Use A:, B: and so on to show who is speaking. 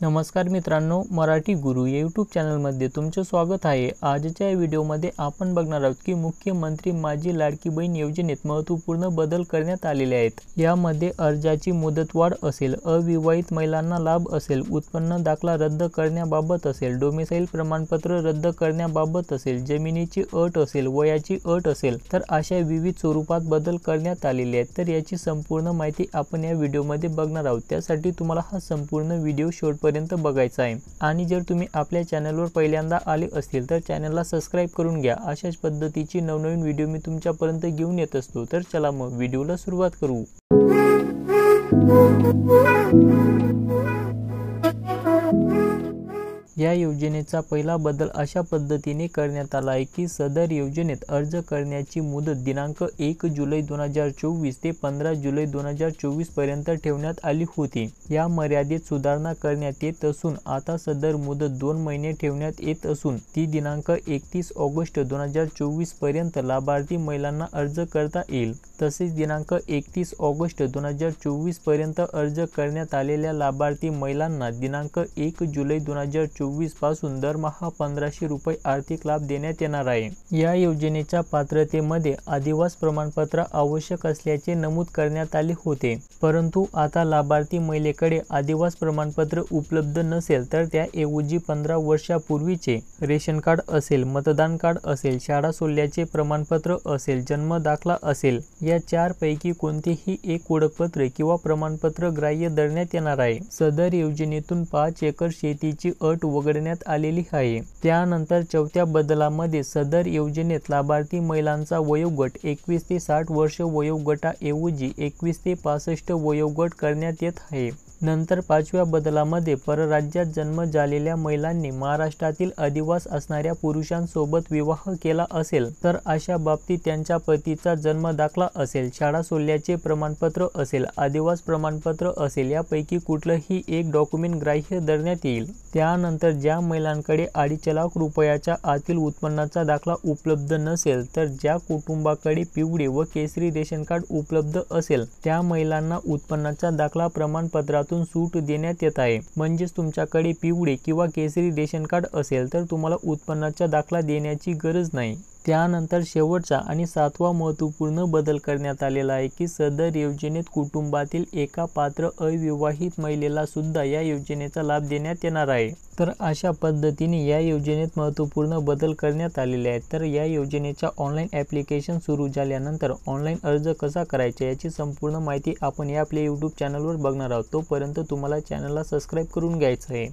A: नमस्कार मित्रांनो, मराठी गुरु या यूट्यूब चॅनलमध्ये तुमचे स्वागत आहे। आजच्या या व्हिडिओमध्ये आपण बघणार आहोत की मुख्यमंत्री माझी लाडकी बहीण योजनेत महत्त्वपूर्ण बदल करण्यात आलेले आहेत। यामध्ये अर्जाची मुदतवाढ असेल, अविवाहित महिलांना लाभ असेल, उत्पन्न दाखला रद्द करण्याबाबत असेल, डोमिसाइल प्रमाणपत्र रद्द करण्याबाबत असेल, जमिनीची अट असेल, वयाची अट असेल, तर अशा विविध स्वरूपात बदल करण्यात आलेले आहेत। तर याची संपूर्ण माहिती आपण या व्हिडिओमध्ये बघणार आहोत। त्यासाठी तुम्हाला हा संपूर्ण व्हिडिओ शेवटपर्यंत बघायचा आहे। आणि जर तुम्ही आपल्या चॅनलवर पहिल्यांदा आले असतील तर चॅनलला सबस्क्राइब करून घ्या। अशाच पद्धतीची नवनवीन व्हिडिओ मी तुमच्यापर्यंत घेऊन येत असतो। तर चला मग व्हिडिओला सुरुवात करू। या योजनेचा पहिला बदल अशा पद्धतीने करण्यात आला आहे की सदर योजनेत अर्ज करण्याची मुदत दिनांक 1 जुलै 2024 ते 15 जुलै 2024 पर्यंत ठेवण्यात आली होती। या मर्यादेत सुधारणा करण्यात येत असून आता सदर मुदत 2 महिने ठेवण्यात येत असून ती दिनांक 31 ऑगस्ट 2024 पर्यंत लाभार्थी महिलांना अर्ज करता येईल। तसेच दिनांक 31 ऑगस्ट 2024 पर्यंत अर्ज करण्यात आलेल्या लाभार्थी महिलांना दिनांक 1 जुलै 2024 पासून दरमहा 1500 रुपये आर्थिक लाभ देण्यात येणार आहे। या योजनेच्या पात्रतेमध्ये आदिवास प्रमाणपत्र आवश्यक असल्याचे नमूद करण्यात आले होते, परंतु आता लाभार्थी महिलेकडे आदिवास प्रमाणपत्र उपलब्ध नसेल तर त्याऐवजी 15 वर्षापूर्वीचे रेशन कार्ड असेल, मतदान कार्ड असेल, शाळा सोडल्याचे प्रमाणपत्र असेल, जन्म दाखला असेल, या 4 पैकी कोणतेही एक ओळखपत्र किंवा प्रमाणपत्र ग्राह्य धरण्यात येणार आहे। सदर योजनेतून 5 एकर शेतीची अट वगळण्यात आलेली आहे। त्यानंतर चौथ्या बदलामध्ये सदर योजनेत लाभार्थी महिलांचा वयोगट 21 ते 60 वर्ष वयोगटाऐवजी 21 ते 65 वयोगट करण्यात येत आहे। नंतर 5व्या बदलामध्ये परराज्यात जन्म झालेल्या महिलांनी महाराष्ट्रातील अधिवास असणाऱ्या पुरुषांसोबत विवाह केला असेल तर अशा बाबतीत त्यांच्या पतीचा जन्म दाखला असेल, शाळा सोडल्याचे प्रमाणपत्र असेल, आदिवास प्रमाणपत्र असेल, यापैकी कुठलंही एक डॉक्युमेंट ग्राह्य धरण्यात येईल। त्यानंतर ज्या महिलांकडे 2.5 लाख रुपयाच्या आतील उत्पन्नाचा दाखला उपलब्ध नसेल तर ज्या कुटुंबाकडे पिवळे व केसरी रेशन कार्ड उपलब्ध असेल त्या महिलांना उत्पन्नाचा दाखला प्रमाणपत्रातून सूट देण्यात येत आहे। म्हणजेच तुमच्याकडे पिवळे किंवा केसरी रेशन कार्ड असेल तर तुम्हाला उत्पन्नाचा दाखला देण्याची गरज नाही। त्यानंतर शेवटचा आणि 7वा महत्त्वपूर्ण बदल करण्यात आलेला आहे की सदर योजनेत कुटुंबातील एका पात्र अविवाहित महिलेला सुद्धा या योजनेचा लाभ देण्यात येणार आहे। तर अशा पद्धतीने या योजनेत महत्त्वपूर्ण बदल करण्यात आलेले आहेत। तर या योजनेच्या ऑनलाईन ॲप्लिकेशन सुरू झाल्यानंतर ऑनलाईन अर्ज कसा करायचा याची संपूर्ण माहिती आपण या आपल्या यूट्यूब चॅनलवर बघणार आहोत। तोपर्यंत तुम्हाला चॅनलला सबस्क्राइब करून घ्यायचं आहे।